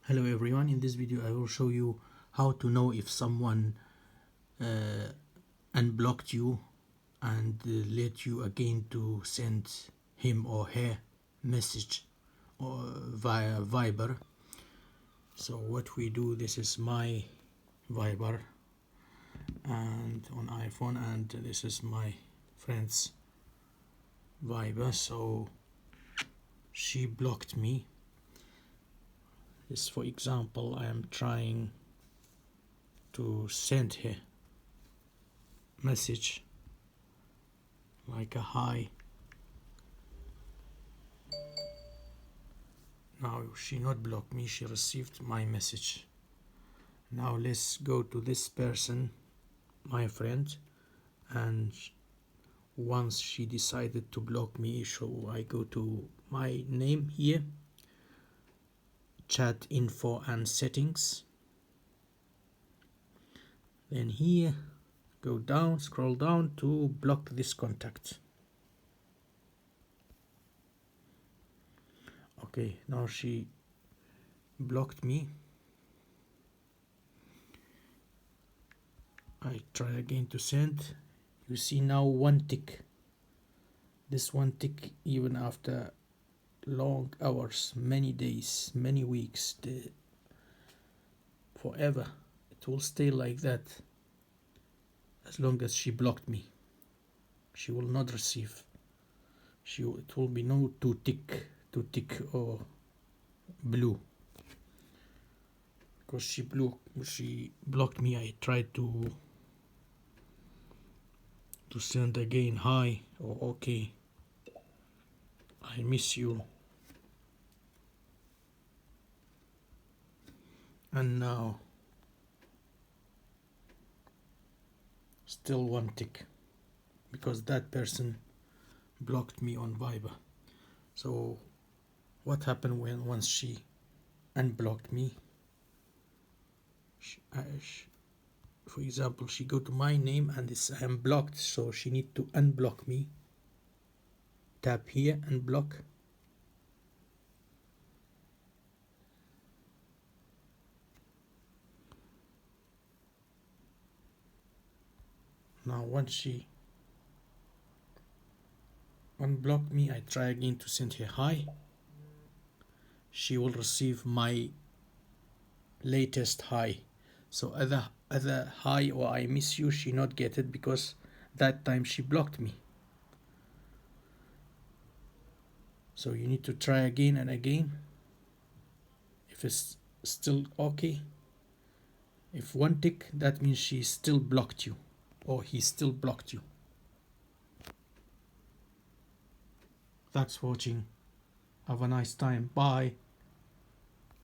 Hello everyone, in this video I will show you how to know if someone unblocked you and let you again to send him or her message or via Viber. So what we do, this is my Viber and on iPhone, and this is my friend's Viber. So she blocked me. This, for example, I am trying to send her message like a hi. Now she not blocked me, she received my message. Now let's go to this person, my friend, and once she decided to block me, so I go to my name here, chat info and settings, then here go down, scroll down to block this contact. Okay, now she blocked me. I try again to send. You see now one tick. This one tick, even after long hours, many days, many weeks, forever, it will stay like that. As long as she blocked me, she will not receive. It will be no two tick or blue, because she blocked me. I tried to send again hi or okay, I miss you, and now still one tick, because that person blocked me on Viber. So what happened once she unblocked me? For example, she go to my name and it's I am blocked, so she need to unblock me. Tap here and block. Now once she unblocked me, I try again to send her hi. She will receive my latest hi. So other hi or I miss you, she not get it, because that time she blocked me. So you need to try again and again. If it's still okay, if one tick, that means she still blocked you or he still blocked you. Thanks for watching. Have a nice time. Bye.